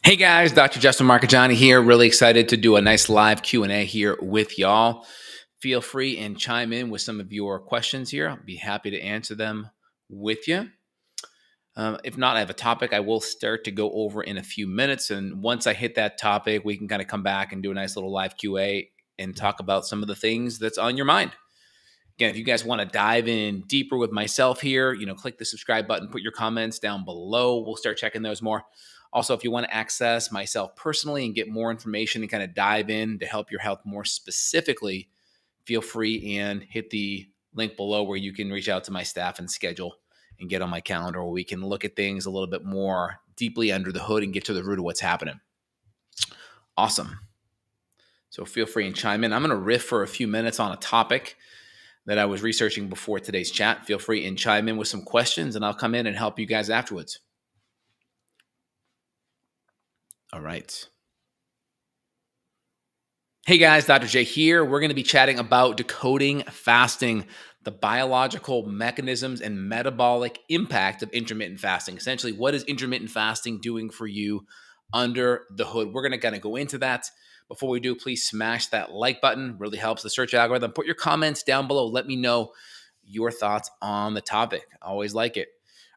Hey guys, Dr. Justin Marcagiani here. Really excited to do a nice live Q&A here with y'all. Feel free and chime in with some of your questions here. I'll be happy to answer them with you. If not, I have a topic I will start to go over in a few minutes. And once I hit that topic, we can kind of come back and do a nice little live QA and talk about some of the things that's on your mind. Again, if you guys want to dive in deeper with myself here, click the subscribe button, put your comments down below. We'll start checking those more. Also, if you want to access myself personally and get more information and kind of dive in to help your health more specifically, feel free and hit the link below where you can reach out to my staff and schedule and get on my calendar where we can look at things a little bit more deeply under the hood and get to the root of what's happening. Awesome. So feel free and chime in. I'm going to riff for a few minutes on a topic that I was researching before today's chat. Feel free and chime in with some questions and I'll come in and help you guys afterwards. All right. Hey guys, Dr. J here. We're going to be chatting about decoding fasting, the biological mechanisms and metabolic impact of intermittent fasting. Essentially, what is intermittent fasting doing for you under the hood? We're going to kind of go into that. Before we do, please smash that like button. Really helps the search algorithm. Put your comments down below. Let me know your thoughts on the topic. Always like it.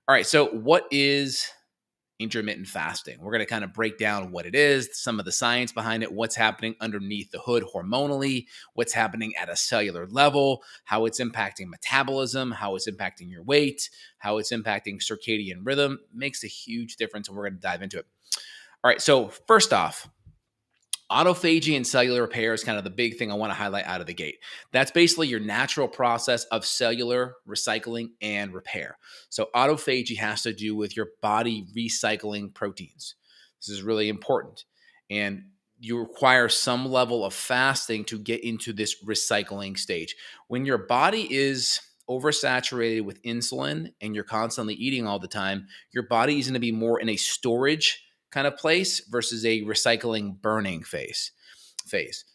All right, so what is intermittent fasting? We're going to kind of break down what it is, some of the science behind it, what's happening underneath the hood hormonally, what's happening at a cellular level, how it's impacting metabolism, how it's impacting your weight, how it's impacting circadian rhythm. Makes a huge difference, and we're going to dive into it. All right, so first off, autophagy and cellular repair is kind of the big thing I want to highlight out of the gate. That's basically your natural process of cellular recycling and repair. So autophagy has to do with your body recycling proteins. This is really important. And you require some level of fasting to get into this recycling stage. When your body is oversaturated with insulin and you're constantly eating all the time, your body is going to be more in a storage kind of place versus a recycling burning phase.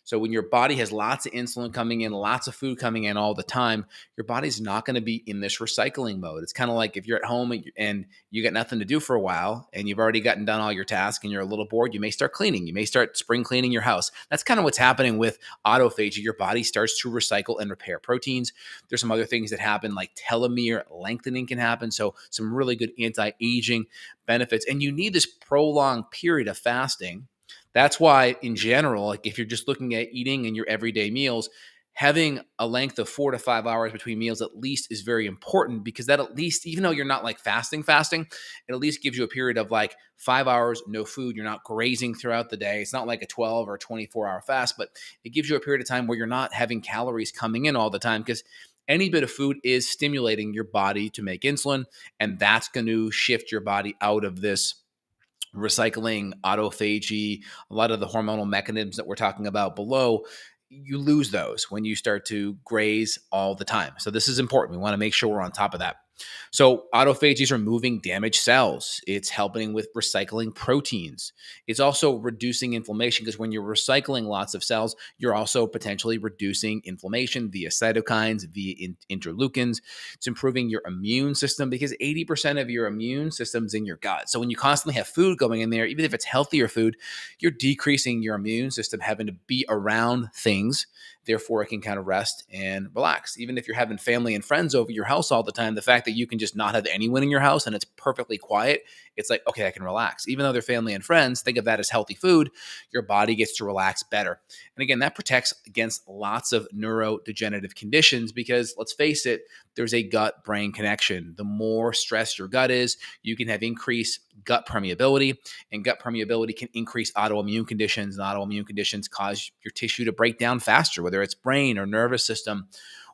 So when your body has lots of insulin coming in, lots of food coming in all the time, your body's not going to be in this recycling mode. It's kind of like if you're at home and you got nothing to do for a while and you've already gotten done all your tasks and you're a little bored, you may start cleaning. You may start spring cleaning your house. That's kind of what's happening with autophagy. Your body starts to recycle and repair proteins. There's some other things that happen, like telomere lengthening can happen. So some really good anti-aging benefits. And you need this prolonged period of fasting. That's why, in general, like if you're just looking at eating in your everyday meals, having a length of 4 to 5 hours between meals at least is very important, because that at least, even though you're not like fasting, it at least gives you a period of like 5 hours, no food. You're not grazing throughout the day. It's not like a 12 or 24-hour fast, but it gives you a period of time where you're not having calories coming in all the time, because any bit of food is stimulating your body to make insulin, and that's going to shift your body out of this recycling, autophagy, a lot of the hormonal mechanisms that we're talking about below. You lose those when you start to graze all the time. So this is important. We want to make sure we're on top of that. So autophagy is removing damaged cells. It's helping with recycling proteins. It's also reducing inflammation, because when you're recycling lots of cells, you're also potentially reducing inflammation via cytokines, via interleukins. It's improving your immune system, because 80% of your immune system's in your gut. So when you constantly have food going in there, even if it's healthier food, you're decreasing your immune system having to be around things. Therefore, it can kind of rest and relax. Even if you're having family and friends over your house all the time, the fact that you can just not have anyone in your house and it's perfectly quiet, it's like, okay, I can relax. Even though they're family and friends, think of that as healthy food. Your body gets to relax better. And again, that protects against lots of neurodegenerative conditions, because let's face it, there's a gut-brain connection. The more stressed your gut is, you can have increased gut permeability, and gut permeability can increase autoimmune conditions, and autoimmune conditions cause your tissue to break down faster, whether it's brain or nervous system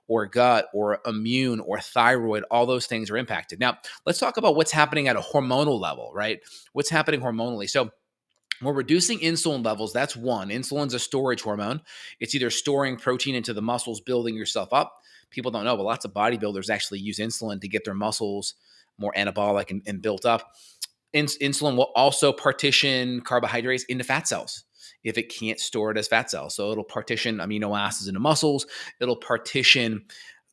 or gut or immune or thyroid. All those things are impacted. Now, let's talk about what's happening at a hormonal level, right? What's happening hormonally? So we're reducing insulin levels. That's one. Insulin's a storage hormone. It's either storing protein into the muscles, building yourself up. People don't know, but lots of bodybuilders actually use insulin to get their muscles more anabolic and built up. Insulin will also partition carbohydrates into fat cells if it can't store it as fat cells. So it'll partition amino acids into muscles. It'll partition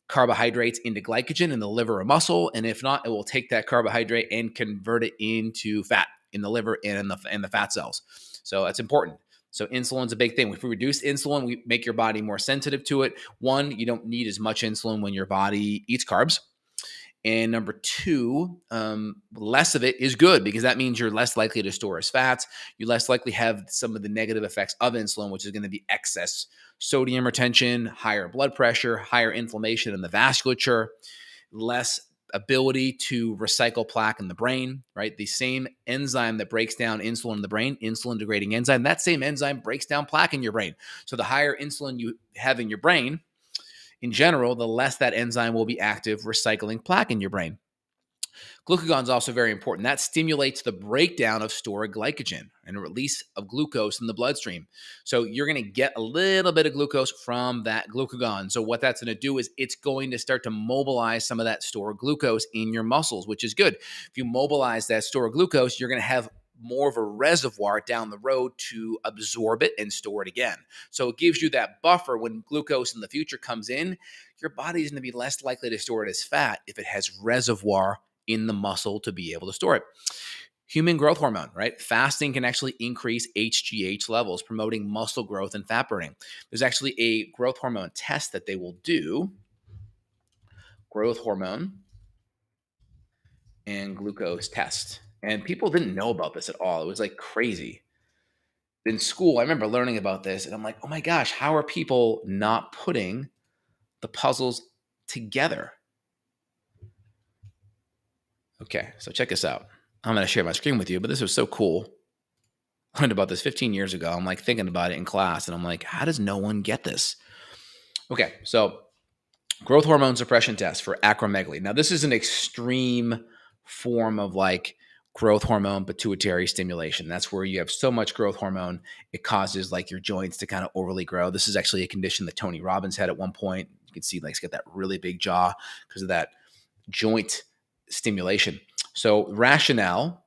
carbohydrates into glycogen in the liver or muscle. And if not, it will take that carbohydrate and convert it into fat. in the liver and in the fat cells. So that's important. So insulin's a big thing. If we reduce insulin, we make your body more sensitive to it. One, you don't need as much insulin when your body eats carbs. And number two, less of it is good because that means you're less likely to store as fats. You less likely have some of the negative effects of insulin, which is going to be excess sodium retention, higher blood pressure, higher inflammation in the vasculature, less ability to recycle plaque in the brain, right? The same enzyme that breaks down insulin in the brain, insulin degrading enzyme, that same enzyme breaks down plaque in your brain. So the higher insulin you have in your brain, in general, the less that enzyme will be active recycling plaque in your brain. Glucagon is also very important. That stimulates the breakdown of stored glycogen and a release of glucose in the bloodstream. So you're going to get a little bit of glucose from that glucagon. So what that's going to do is it's going to start to mobilize some of that stored glucose in your muscles, which is good. If you mobilize that stored glucose, you're going to have more of a reservoir down the road to absorb it and store it again. So it gives you that buffer when glucose in the future comes in. Your body's going to be less likely to store it as fat if it has reservoir in the muscle to be able to store it. Human growth hormone, right? Fasting can actually increase HGH levels, promoting muscle growth and fat burning. There's actually a growth hormone test that they will do. Growth hormone and glucose test. And people didn't know about this at all. It was like crazy. In school, I remember learning about this and I'm like, oh my gosh, how are people not putting the puzzles together? Okay, so check this out. I'm going to share my screen with you, but this was so cool. I learned about this 15 years ago. I'm like thinking about it in class and I'm like, how does no one get this? Okay, so growth hormone suppression test for acromegaly. Now, this is an extreme form of like growth hormone pituitary stimulation. That's where you have so much growth hormone, it causes like your joints to kind of overly grow. This is actually a condition that Tony Robbins had at one point. You can see like he's got that really big jaw because of that joint stimulation. So rationale,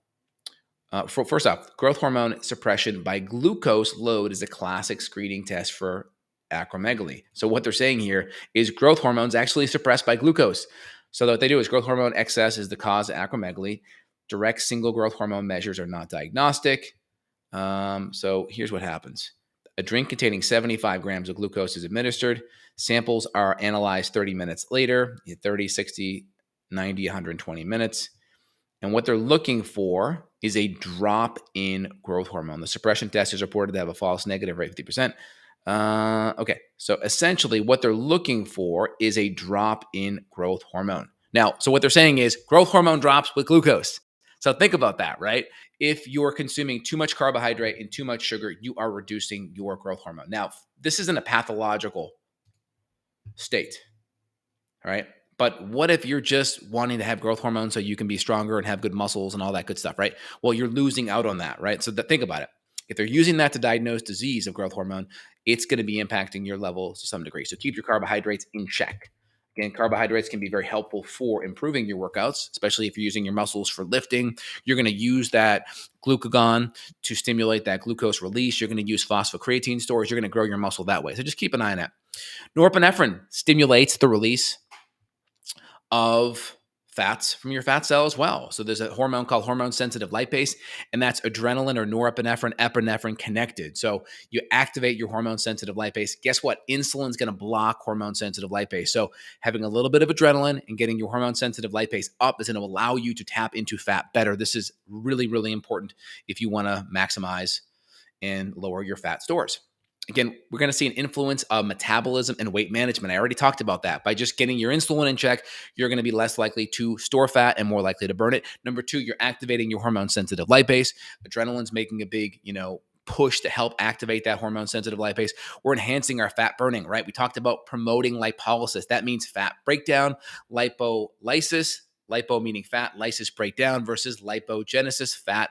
first off, growth hormone suppression by glucose load is a classic screening test for acromegaly. So what they're saying here is growth hormones actually suppressed by glucose. So what they do is growth hormone excess is the cause of acromegaly. Direct single growth hormone measures are not diagnostic. So here's what happens. A drink containing 75 grams of glucose is administered. Samples are analyzed 30 minutes later, 30, 60, 90, 120 minutes. And what they're looking for is a drop in growth hormone. The suppression test is reported to have a false negative rate, 50%. Okay, so essentially what they're looking for is a drop in growth hormone. Now, so what they're saying is growth hormone drops with glucose. So think about that, right? If you're consuming too much carbohydrate and too much sugar, you are reducing your growth hormone. Now, this isn't a pathological state, all right? But what if you're just wanting to have growth hormone so you can be stronger and have good muscles and all that good stuff, right? Well, you're losing out on that, right? So think about it. If they're using that to diagnose disease of growth hormone, it's going to be impacting your levels to some degree. So keep your carbohydrates in check. Again, carbohydrates can be very helpful for improving your workouts, especially if you're using your muscles for lifting. You're going to use that glucagon to stimulate that glucose release. You're going to use phosphocreatine stores. You're going to grow your muscle that way. So just keep an eye on that. Norepinephrine stimulates the release of fats from your fat cell as well. So there's a hormone called hormone-sensitive lipase, and that's adrenaline or norepinephrine, epinephrine connected. So you activate your hormone-sensitive lipase. Guess what? Insulin's going to block hormone-sensitive lipase. So having a little bit of adrenaline and getting your hormone-sensitive lipase up is going to allow you to tap into fat better. This is really, really important if you want to maximize and lower your fat stores. Again, we're going to see an influence of metabolism and weight management. I already talked about that. By just getting your insulin in check, you're going to be less likely to store fat and more likely to burn it. Number two, you're activating your hormone-sensitive lipase. Adrenaline's making a big, push to help activate that hormone-sensitive lipase. We're enhancing our fat burning, right? We talked about promoting lipolysis. That means fat breakdown, lipolysis, lipo meaning fat, lysis breakdown versus lipogenesis, fat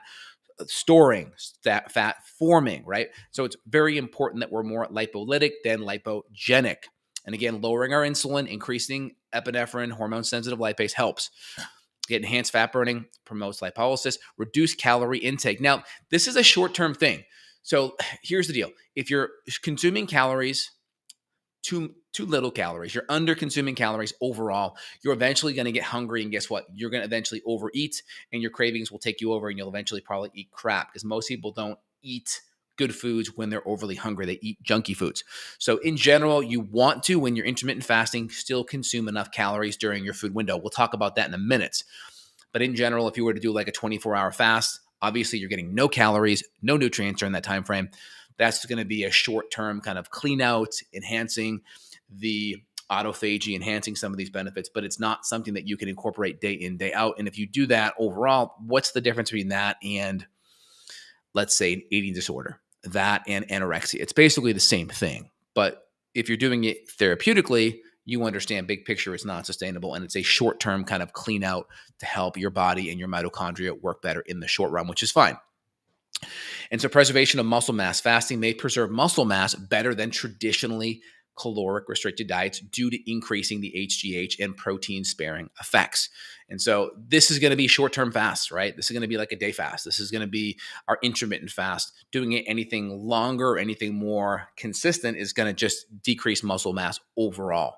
storing, fat forming, right? So it's very important that we're more lipolytic than lipogenic. And again, lowering our insulin, increasing epinephrine, hormone-sensitive lipase helps. Get enhanced fat burning, promotes lipolysis, reduce calorie intake. Now, this is a short-term thing. So here's the deal. If you're consuming calories too little calories. You're under consuming calories overall. You're eventually going to get hungry, and guess what? You're going to eventually overeat, and your cravings will take you over, and you'll eventually probably eat crap because most people don't eat good foods when they're overly hungry. They eat junky foods. So in general, you want to, when you're intermittent fasting, still consume enough calories during your food window. We'll talk about that in a minute. But in general, if you were to do like a 24-hour fast, obviously you're getting no calories, no nutrients during that time frame. That's going to be a short-term kind of clean out, enhancing the autophagy, enhancing some of these benefits, but it's not something that you can incorporate day in, day out. And if you do that overall, what's the difference between that and, let's say, an eating disorder, that and anorexia? It's basically the same thing. But if you're doing it therapeutically, you understand big picture, it's not sustainable, and it's a short-term kind of clean out to help your body and your mitochondria work better in the short run, which is fine. And so preservation of muscle mass. Fasting may preserve muscle mass better than traditionally caloric restricted diets due to increasing the HGH and protein sparing effects. And so this is going to be short-term fast, right? This is going to be like a day fast. This is going to be our intermittent fast. Doing it anything longer, anything more consistent is going to just decrease muscle mass overall.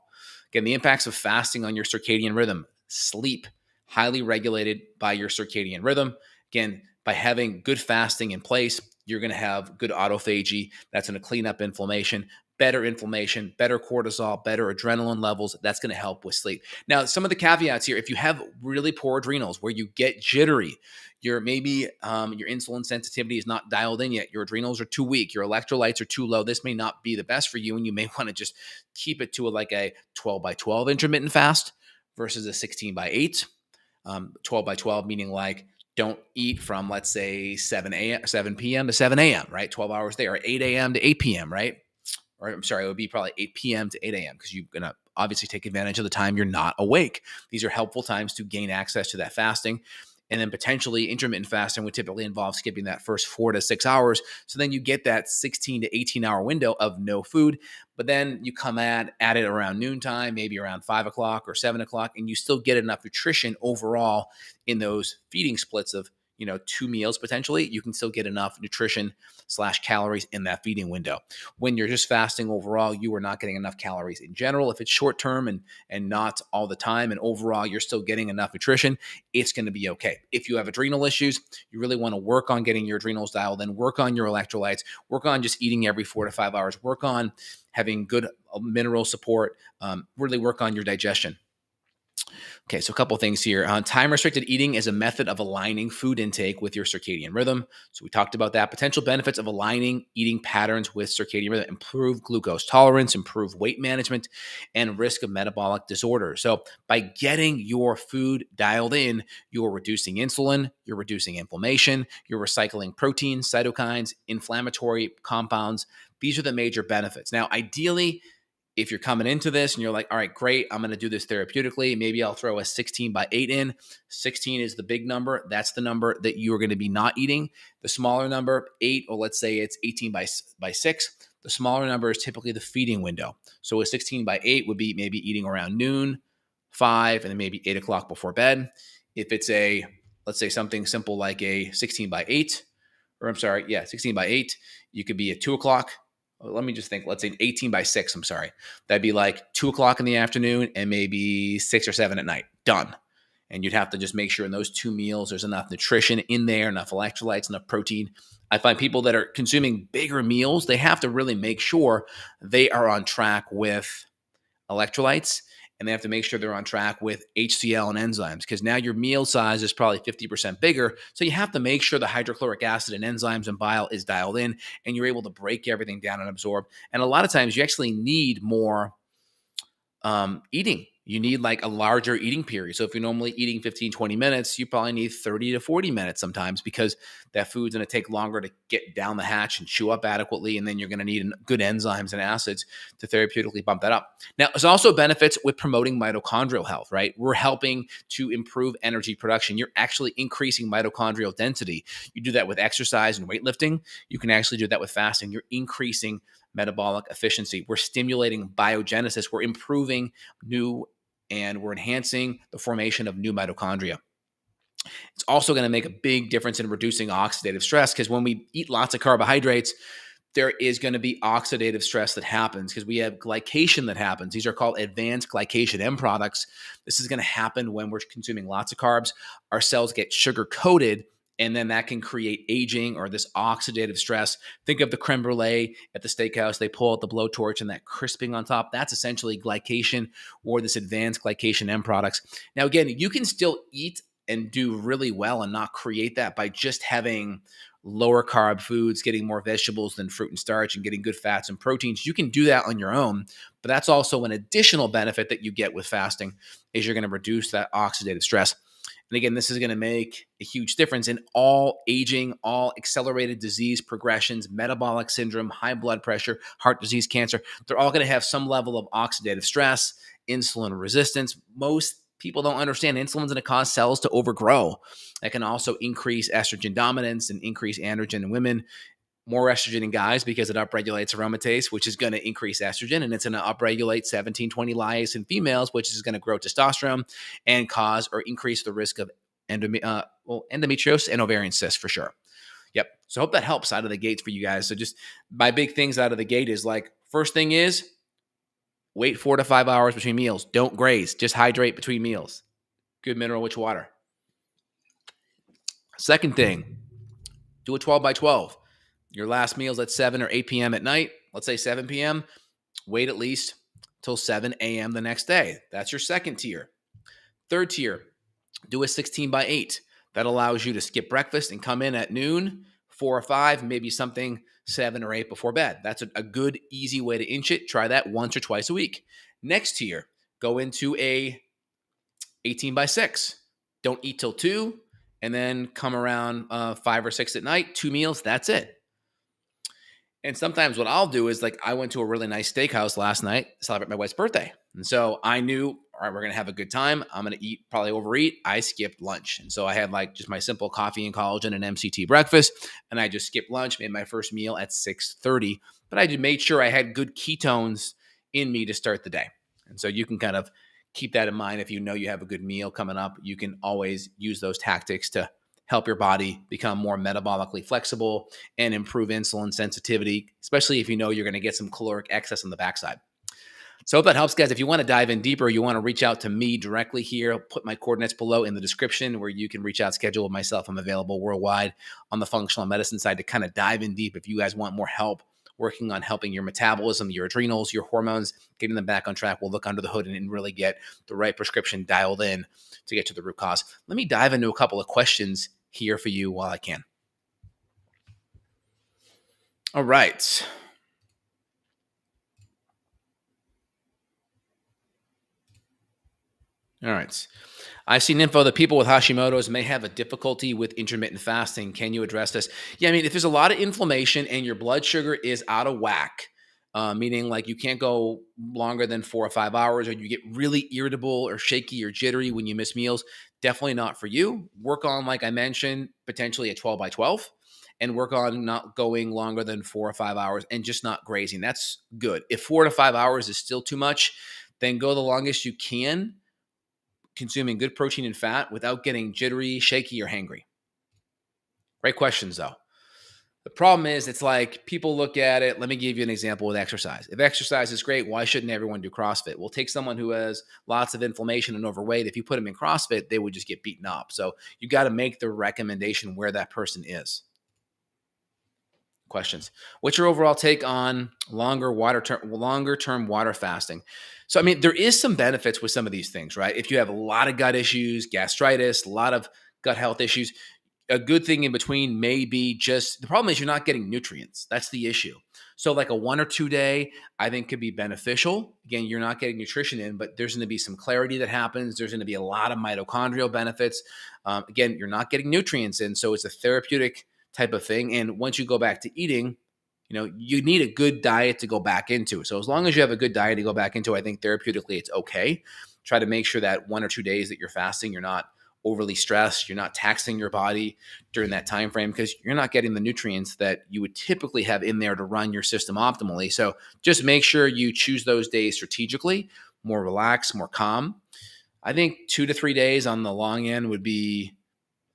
Again, the impacts of fasting on your circadian rhythm: sleep, highly regulated by your circadian rhythm. Again, by having good fasting in place, you're going to have good autophagy. That's going to clean up inflammation, better cortisol, better adrenaline levels. That's going to help with sleep. Now, some of the caveats here: if you have really poor adrenals where you get jittery, your insulin sensitivity is not dialed in yet, your adrenals are too weak, your electrolytes are too low, this may not be the best for you, and you may want to just keep it to like a 12-by-12 intermittent fast versus a 16-by-8. 12-by-12 meaning like don't eat from, let's say, 7 p.m. to 7 a.m., right? 12 hours there, or 8 a.m. to 8 p.m., right? Or I'm sorry, it would be probably 8 p.m. to 8 a.m. because you're going to obviously take advantage of the time you're not awake. These are helpful times to gain access to that fasting. And then potentially intermittent fasting would typically involve skipping that first 4 to 6 hours. So then you get that 16 to 18 hour window of no food. But then you come at it around noontime, maybe around 5 o'clock or 7 o'clock, and you still get enough nutrition overall in those feeding splits of 2 meals potentially. You can still get enough nutrition / calories in that feeding window. When you're just fasting overall, you are not getting enough calories in general. If it's short term and not all the time, and overall you're still getting enough nutrition, it's going to be okay. If you have adrenal issues, you really want to work on getting your adrenals dialed in, work on your electrolytes, work on just eating every 4 to 5 hours, work on having good mineral support, really work on your digestion. Okay, so a couple things here. Time-restricted eating is a method of aligning food intake with your circadian rhythm. So we talked about that. Potential benefits of aligning eating patterns with circadian rhythm: improve glucose tolerance, improve weight management, and risk of metabolic disorders. So by getting your food dialed in, you're reducing insulin, you're reducing inflammation, you're recycling proteins, cytokines, inflammatory compounds. These are the major benefits. Now, ideally, if you're coming into this and you're like, all right, great, I'm going to do this therapeutically, maybe I'll throw a 16-by-8 in. 16 is the big number. That's the number that you are going to be not eating. The smaller number, 8, or let's say it's 18-by-6, the smaller number is typically the feeding window. So a 16-by-8 would be maybe eating around noon, 5, and then maybe 8 o'clock before bed. If it's let's say something simple like a 16-by-8, 16-by-8, you could be at 2 o'clock. Let me just think. Let's say 18-by-6. I'm sorry. That'd be like 2 o'clock in the afternoon and maybe 6 or 7 at night. Done. And you'd have to just make sure in those 2 meals there's enough nutrition in there, enough electrolytes, enough protein. I find people that are consuming bigger meals, they have to really make sure they are on track with electrolytes, and they have to make sure they're on track with HCl and enzymes, because now your meal size is probably 50% bigger. So you have to make sure the hydrochloric acid and enzymes and bile is dialed in, and you're able to break everything down and absorb. And a lot of times you actually need more eating. You need like a larger eating period. So if you're normally eating 15, 20 minutes, you probably need 30 to 40 minutes sometimes, because that food's going to take longer to get down the hatch and chew up adequately. And then you're going to need good enzymes and acids to therapeutically bump that up. Now, there's also benefits with promoting mitochondrial health, right? We're helping to improve energy production. You're actually increasing mitochondrial density. You do that with exercise and weightlifting. You can actually do that with fasting. You're increasing metabolic efficiency. We're stimulating biogenesis. We're improving and we're enhancing the formation of new mitochondria. It's also going to make a big difference in reducing oxidative stress, because when we eat lots of carbohydrates, there is going to be oxidative stress that happens because we have glycation that happens. These are called advanced glycation end products. This is going to happen when we're consuming lots of carbs. Our cells get sugar coated, and then that can create aging or this oxidative stress. Think of the creme brulee at the steakhouse. They pull out the blowtorch and that crisping on top. That's essentially glycation or this advanced glycation end products. Now, again, you can still eat and do really well and not create that by just having lower carb foods, getting more vegetables than fruit and starch, and getting good fats and proteins. You can do that on your own, but that's also an additional benefit that you get with fasting is you're going to reduce that oxidative stress. And again, this is going to make a huge difference in all aging, all accelerated disease progressions, metabolic syndrome, high blood pressure, heart disease, cancer. They're all going to have some level of oxidative stress, insulin resistance. Most people don't understand insulin's going to cause cells to overgrow. That can also increase estrogen dominance and increase androgen in women, more estrogen in guys because it upregulates aromatase, which is going to increase estrogen, and it's going to upregulate 1720 lyase in females, which is going to grow testosterone and cause or increase the risk of endometriosis and ovarian cysts for sure. Yep. So I hope that helps out of the gates for you guys. So just my big things out of the gate is like, first thing is wait 4 to 5 hours between meals. Don't graze. Just hydrate between meals. Good mineral-rich water. Second thing, do a 12 by 12. Your last meal's at 7 or 8 p.m. at night. Let's say 7 p.m. Wait at least till 7 a.m. the next day. That's your second tier. Third tier, do a 16 by 8. That allows you to skip breakfast and come in at noon, 4 or 5, maybe something 7 or 8 before bed. That's a good, easy way to inch it. Try that once or twice a week. Next tier, go into a 18 by 6. Don't eat till 2, and then come around 5 or 6 at night. 2 meals, that's it. And sometimes what I'll do is like I went to a really nice steakhouse last night to celebrate my wife's birthday. And so I knew, all right, we're going to have a good time. I'm going to eat, probably overeat. I skipped lunch. And so I had like just my simple coffee and collagen and MCT breakfast. And I just skipped lunch, made my first meal at 6:30. But I just made sure I had good ketones in me to start the day. And so you can kind of keep that in mind. If you know you have a good meal coming up, you can always use those tactics to help your body become more metabolically flexible and improve insulin sensitivity, especially if you know you're going to get some caloric excess on the backside. So I hope that helps, guys. If you want to dive in deeper, you want to reach out to me directly here, I'll put my coordinates below in the description where you can reach out, schedule with myself. I'm available worldwide on the functional medicine side to kind of dive in deep if you guys want more help working on helping your metabolism, your adrenals, your hormones, getting them back on track. We'll look under the hood and really get the right prescription dialed in to get to the root cause. Let me dive into a couple of questions here for you while I can. All right. All right. I've seen info that people with Hashimoto's may have a difficulty with intermittent fasting. Can you address this? Yeah, I mean, if there's a lot of inflammation and your blood sugar is out of whack, meaning like you can't go longer than 4 or 5 hours, or you get really irritable or shaky or jittery when you miss meals, definitely not for you. Work on, like I mentioned, potentially a 12 by 12 and work on not going longer than 4 or 5 hours and just not grazing. That's good. If 4 to 5 hours is still too much, then go the longest you can, consuming good protein and fat without getting jittery, shaky, or hangry. Great questions, though. The problem is it's like people look at it. Let me give you an example with exercise. If exercise is great, why shouldn't everyone do CrossFit? We'll take someone who has lots of inflammation and overweight. If you put them in CrossFit, they would just get beaten up. So you got to make the recommendation where that person is. Questions. What's your overall take on longer term water fasting? So, I mean, there is some benefits with some of these things, right? If you have a lot of gut issues, gastritis, a lot of gut health issues, a good thing in between may be just the problem is you're not getting nutrients. That's the issue. So like a 1 or 2 day, I think could be beneficial. Again, you're not getting nutrition in, but there's going to be some clarity that happens. There's going to be a lot of mitochondrial benefits. Again, you're not getting nutrients in. So it's a therapeutic type of thing. And once you go back to eating, you need a good diet to go back into. So as long as you have a good diet to go back into, I think therapeutically it's okay. Try to make sure that 1 or 2 days that you're fasting, you're not overly stressed, you're not taxing your body during that time frame because you're not getting the nutrients that you would typically have in there to run your system optimally. So just make sure you choose those days strategically, more relaxed, more calm. I think 2 to 3 days on the long end would be,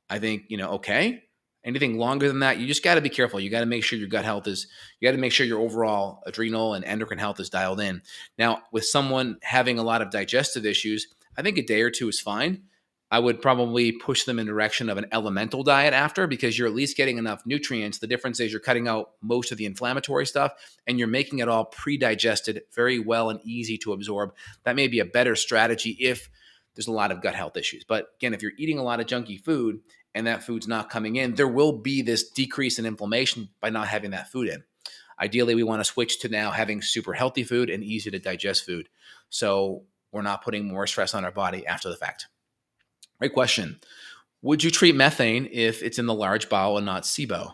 I think, okay. Anything longer than that, you just got to be careful. You got to make sure your gut health is, you got to make sure your overall adrenal and endocrine health is dialed in. Now, with someone having a lot of digestive issues, I think a day or two is fine. I would probably push them in the direction of an elemental diet after, because you're at least getting enough nutrients. The difference is you're cutting out most of the inflammatory stuff and you're making it all pre-digested very well and easy to absorb. That may be a better strategy if there's a lot of gut health issues. But again, if you're eating a lot of junky food and that food's not coming in, there will be this decrease in inflammation by not having that food in. Ideally, we want to switch to now having super healthy food and easy to digest food, so we're not putting more stress on our body after the fact. Great question. Would you treat methane if it's in the large bowel and not SIBO?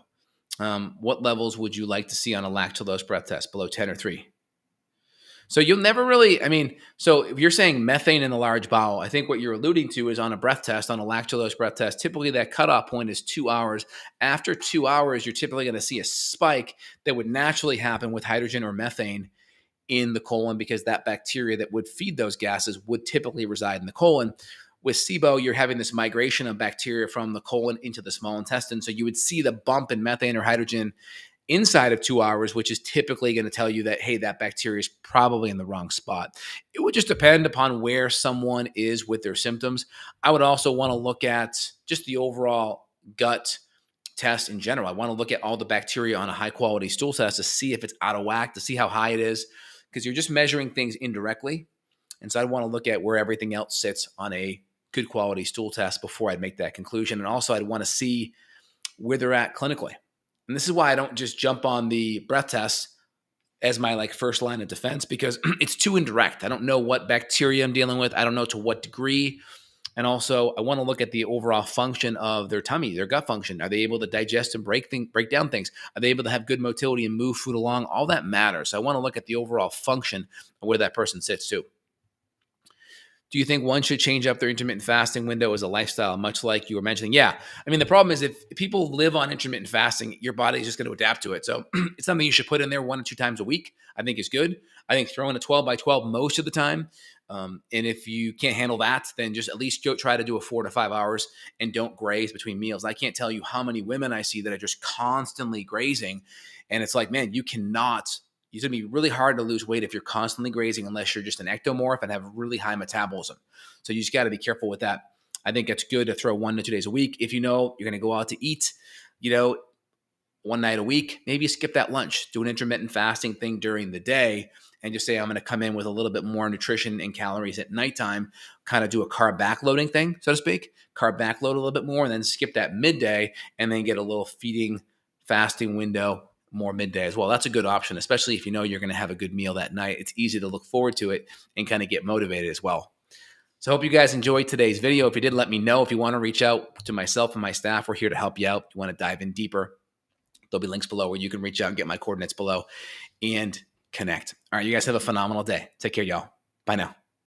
What levels would you like to see on a lactulose breath test, below 10 or 3? So you'll never really, so if you're saying methane in the large bowel, I think what you're alluding to is on a breath test, on a lactulose breath test, typically that cutoff point is 2 hours. After 2 hours, you're typically going to see a spike that would naturally happen with hydrogen or methane in the colon, because that bacteria that would feed those gases would typically reside in the colon. With SIBO, you're having this migration of bacteria from the colon into the small intestine. So you would see the bump in methane or hydrogen inside of 2 hours, which is typically going to tell you that, hey, that bacteria is probably in the wrong spot. It would just depend upon where someone is with their symptoms. I would also want to look at just the overall gut test in general. I want to look at all the bacteria on a high quality stool test to see if it's out of whack, to see how high it is, because you're just measuring things indirectly. And so I want to look at where everything else sits on a good quality stool test before I'd make that conclusion. And also I'd want to see where they're at clinically. And this is why I don't just jump on the breath test as my first line of defense, because it's too indirect. I don't know what bacteria I'm dealing with. I don't know to what degree. And also I want to look at the overall function of their tummy, their gut function. Are they able to digest and break down things? Are they able to have good motility and move food along? All that matters. So I want to look at the overall function of where that person sits too. Do you think one should change up their intermittent fasting window as a lifestyle, much like you were mentioning? Yeah. The problem is if people live on intermittent fasting, your body is just going to adapt to it. So it's something you should put in there 1 or 2 times a week. I think is good. I think throw in a 12 by 12 most of the time. And if you can't handle that, then just at least go try to do a 4 to 5 hours and don't graze between meals. I can't tell you how many women I see that are just constantly grazing. And it's like, man, it's going to be really hard to lose weight if you're constantly grazing, unless you're just an ectomorph and have really high metabolism. So you just got to be careful with that. I think it's good to throw 1 to 2 days a week. If you know you're going to go out to eat, 1 night a week, maybe skip that lunch, do an intermittent fasting thing during the day, and just say, I'm going to come in with a little bit more nutrition and calories at nighttime, kind of do a carb backloading thing, so to speak, carb backload a little bit more, and then skip that midday, and then get a little feeding fasting window more midday as well. That's a good option, especially if you know you're going to have a good meal that night. It's easy to look forward to it and kind of get motivated as well. So I hope you guys enjoyed today's video. If you did, let me know. If you want to reach out to myself and my staff, we're here to help you out. If you want to dive in deeper, there'll be links below where you can reach out and get my coordinates below and connect. All right, you guys have a phenomenal day. Take care, y'all. Bye now.